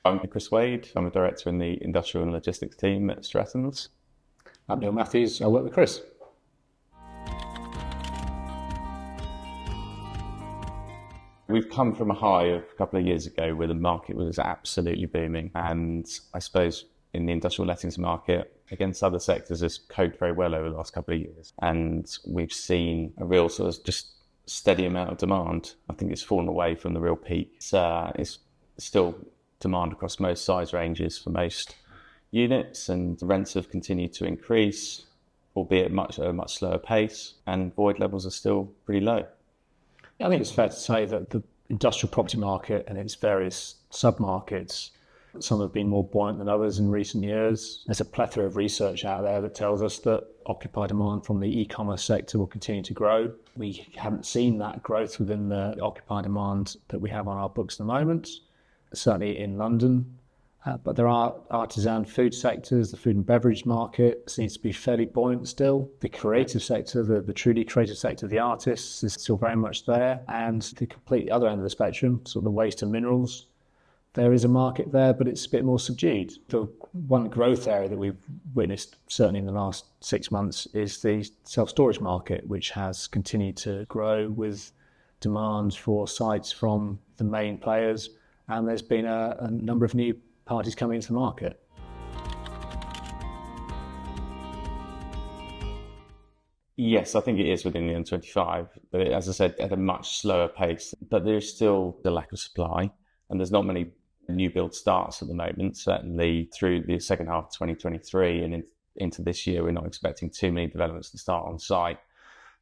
I'm Chris Wade. I'm a director in the industrial and logistics team at Strettons. I'm Neal Matthews. I work with Chris. We've come from a high of a couple of years ago where the market was absolutely booming. And I suppose in the industrial lettings market, against other sectors, has coped very well over the last couple of years. And we've seen a real sort of just steady amount of demand. I think it's fallen away from the real peak. It's still demand across most size ranges for most units, and the rents have continued to increase, albeit at a much slower pace, and void levels are still pretty low. I think it's fair to say that the industrial property market and its various sub-markets, some have been more buoyant than others in recent years. There's a plethora of research out there that tells us that occupier demand from the e-commerce sector will continue to grow. We haven't seen that growth within the occupier demand that we have on our books at the moment, certainly in London. But there are artisan food sectors. The food and beverage market seems to be fairly buoyant still. The creative sector, the truly creative sector, the artists, is still very much there. And the complete other end of the spectrum, sort of the waste and minerals, there is a market there, but it's a bit more subdued. The one growth area that we've witnessed, certainly in the last 6 months, is the self-storage market, which has continued to grow with demand for sites from the main players. And there's been a number of new parties coming into the market. Yes, I think it is within the M25, but as I said, at a much slower pace. But there's still the lack of supply, and there's not many new build starts at the moment. Certainly through the second half of 2023 and into this year, we're not expecting too many developments to start on site.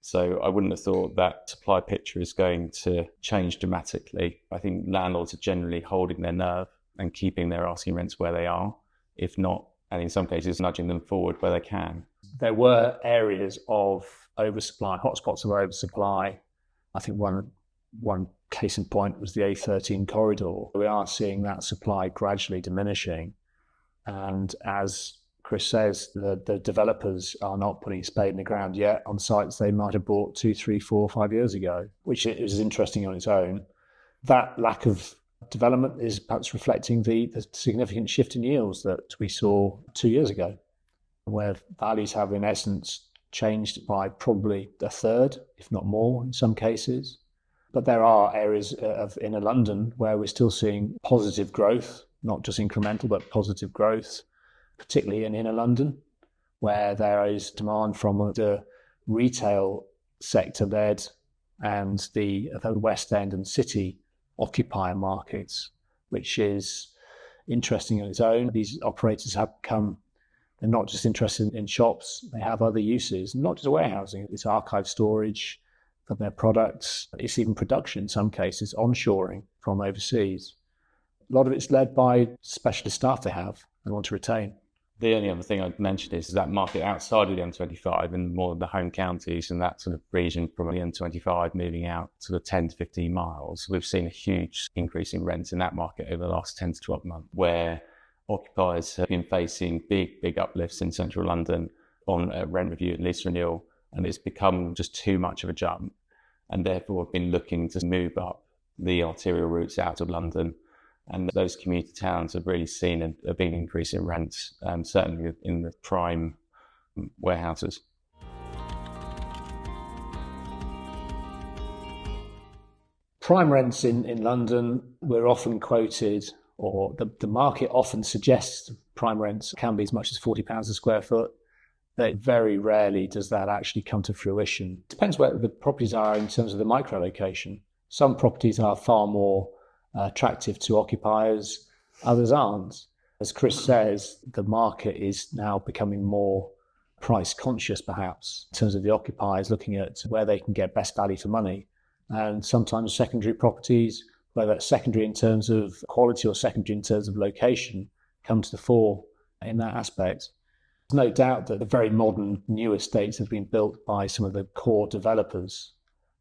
So I wouldn't have thought that supply picture is going to change dramatically. I think landlords are generally holding their nerve and keeping their asking rents where they are, if not, and in some cases, nudging them forward where they can. There were areas of oversupply, hotspots of oversupply. I think one case in point was the A13 corridor. We are seeing that supply gradually diminishing. And as Chris says, the developers are not putting a spade in the ground yet on sites they might have bought 2, 3, 4, 5 years ago, which is interesting on its own. That lack of development is perhaps reflecting the significant shift in yields that we saw 2 years ago, where values have in essence changed by probably a third, if not more in some cases. But there are areas of inner London where we're still seeing positive growth, not just incremental, but positive growth, particularly in inner London, where there is demand from the retail sector led and the West End and City occupier markets, which is interesting on its own. These operators have become, they're not just interested in shops, they have other uses, not just warehousing, it's archive storage for their products, it's even production in some cases, onshoring from overseas. A lot of it's led by specialist staff they have and want to retain. The only other thing I'd mention is that market outside of the M25 and more of the home counties and that sort of region from the M25 moving out sort of 10 to 15 miles. We've seen a huge increase in rents in that market over the last 10 to 12 months, where occupiers have been facing big uplifts in central London on a rent review and lease renewal, and it's become just too much of a jump, and therefore have been looking to move up the arterial routes out of London. And those commuter towns have really seen a big increase in rents, certainly in the prime warehouses. Prime rents in London, we're often quoted, or the market often suggests prime rents can be as much as £40 a square foot. But very rarely does that actually come to fruition. It depends where the properties are in terms of the micro location. Some properties are far more attractive to occupiers, others aren't. As Chris says, the market is now becoming more price conscious, perhaps, in terms of the occupiers looking at where they can get best value for money. And sometimes secondary properties, whether it's secondary in terms of quality or secondary in terms of location, come to the fore in that aspect. There's no doubt that the very modern new estates have been built by some of the core developers,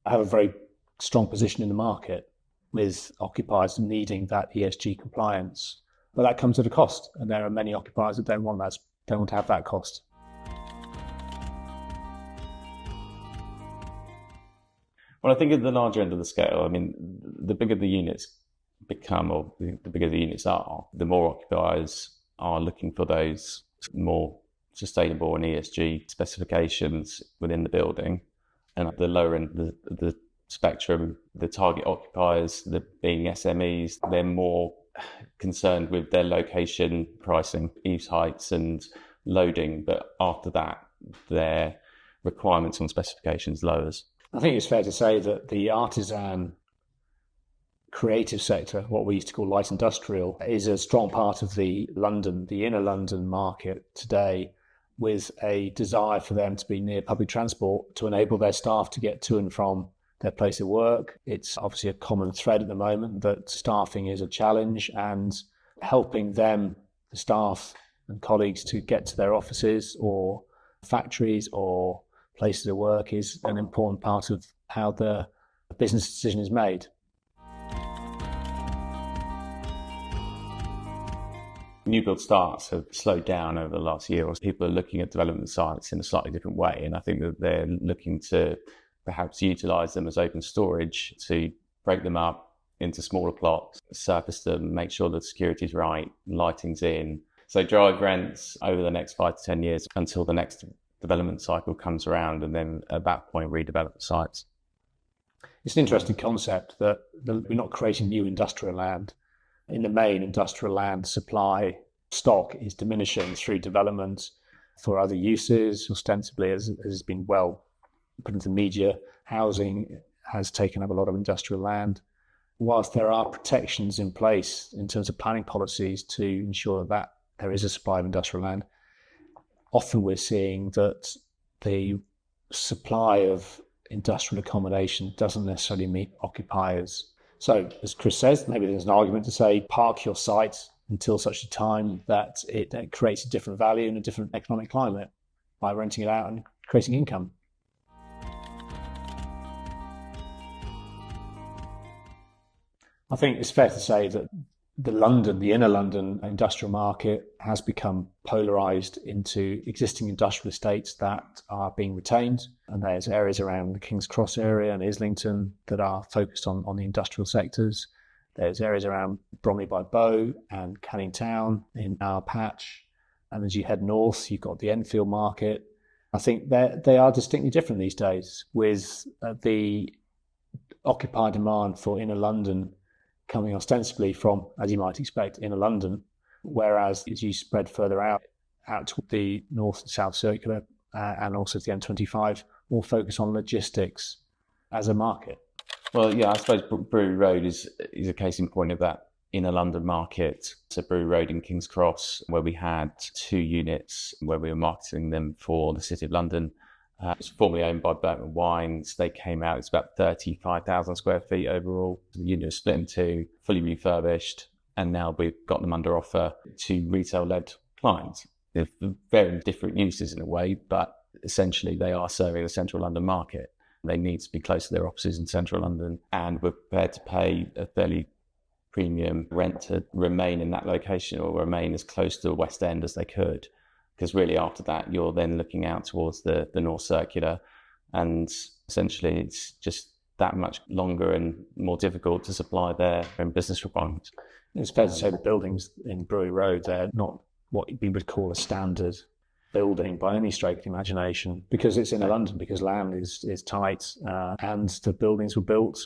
have a very strong position in the market, with occupiers needing that ESG compliance. But that comes at a cost, and there are many occupiers that don't want to have that cost. Well, I think at the larger end of the scale, I mean, the bigger the units become, or the bigger the units are, the more occupiers are looking for those more sustainable and ESG specifications within the building. And at the lower end of the spectrum, the target occupiers, being SMEs, they're more concerned with their location, pricing, eaves heights and loading. But after that, their requirements on specifications lowers. I think it's fair to say that the artisan creative sector, what we used to call light industrial, is a strong part of the inner London market today, with a desire for them to be near public transport to enable their staff to get to and from their place of work. It's obviously a common thread at the moment that staffing is a challenge, and helping them, the staff and colleagues, to get to their offices or factories or places of work is an important part of how the business decision is made. New build starts have slowed down over the last year. People are looking at development sites in a slightly different way, and I think that they're looking to perhaps utilise them as open storage, to break them up into smaller plots, surface them, make sure that security's right, lighting's in. So drive rents over the next 5 to 10 years until the next development cycle comes around, and then at that point redevelop the sites. It's an interesting concept that we're not creating new industrial land. In the main, industrial land supply stock is diminishing through development for other uses, ostensibly, as has been well put into the media. Housing has taken up a lot of industrial land. Whilst there are protections in place in terms of planning policies to ensure that there is a supply of industrial land, often we're seeing that the supply of industrial accommodation doesn't necessarily meet occupiers. So, as Chris says, maybe there's an argument to say park your site until such a time that it creates a different value and a different economic climate by renting it out and creating income. I think it's fair to say that the inner London industrial market has become polarised into existing industrial estates that are being retained. And there's areas around the King's Cross area and Islington that are focused on the industrial sectors. There's areas around Bromley by Bow and Canning Town in our patch. And as you head north, you've got the Enfield market. I think they are distinctly different these days, with the occupier demand for inner London coming ostensibly from, as you might expect, inner London, whereas as you spread further out to the north and south circular and also the M25, more focus on logistics as a market. Well, yeah, I suppose Brewery Road is a case in point of that inner London market. So Brewery Road in King's Cross, where we had 2 units where we were marketing them for the City of London. It was formerly owned by Burton Wines. They came out, it's about 35,000 square feet overall. The unit was split in 2, fully refurbished, and now we've got them under offer to retail-led clients. They're very different uses in a way, but essentially they are serving the central London market. They need to be close to their offices in central London, and we're prepared to pay a fairly premium rent to remain in that location or remain as close to the West End as they could. Because really after that, you're then looking out towards the North Circular, and essentially it's just that much longer and more difficult to supply their own business requirements. It's fair to say the buildings in Brewery Road, they're not what we would call a standard building by any stretch of the imagination, because it's in London, because land is tight, and the buildings were built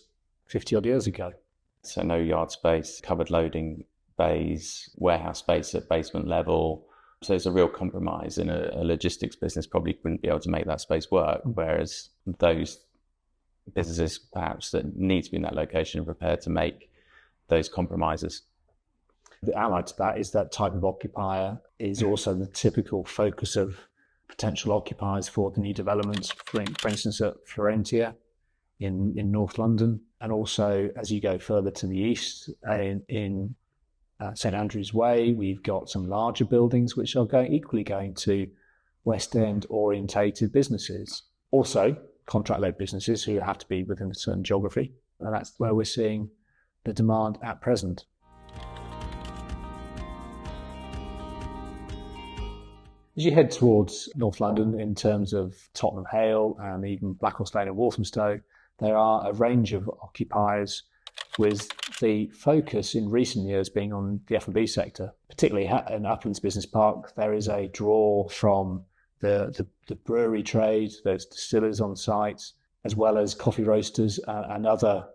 50 odd years ago. So no yard space, covered loading bays, warehouse space at basement level. So it's a real compromise, and a logistics business probably wouldn't be able to make that space work, whereas those businesses perhaps that need to be in that location are prepared to make those compromises. The allied to that is that type of occupier is also the typical focus of potential occupiers for the new developments, for instance at Florentia in North London, and also as you go further to the east in St Andrew's Way, we've got some larger buildings which are equally going to West End orientated businesses. Also, contract-led businesses who have to be within a certain geography. And that's where we're seeing the demand at present. As you head towards North London in terms of Tottenham, Hale, and even Blackhorse Lane and Walthamstow, there are a range of occupiers with the focus in recent years being on the F&B sector, particularly in Uplands Business Park. There is a draw from the brewery trade, there's distillers on site, as well as coffee roasters and other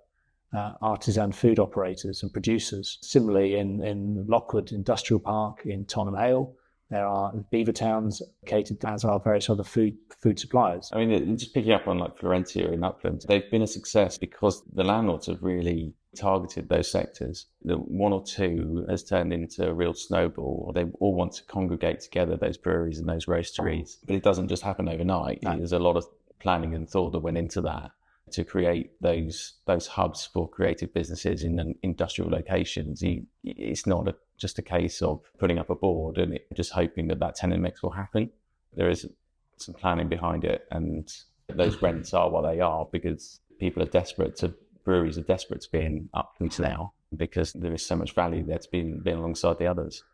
artisan food operators and producers. Similarly, in Lockwood Industrial Park in Tottenham, Hale, there are beaver towns located, as are various other food suppliers. I mean, just picking up on like Florentia in Upland, they've been a success because the landlords have really targeted those sectors. The one or two has turned into a real snowball. They all want to congregate together, those breweries and those roasteries. But it doesn't just happen overnight. No. There's a lot of planning and thought that went into that to create those hubs for creative businesses in industrial locations. It's not just a case of putting up a board and just hoping that tenant mix will happen. There is some planning behind it, and those rents are what they are because breweries are desperate to be in Uplands now because there is so much value there to be alongside the others.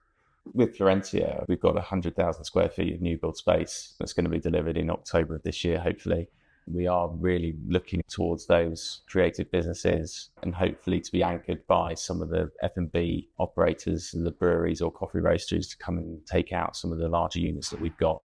With Florentia, we've got 100,000 square feet of new build space that's going to be delivered in October of this year, hopefully. We are really looking towards those creative businesses and hopefully to be anchored by some of the F&B operators, the breweries or coffee roasters to come and take out some of the larger units that we've got.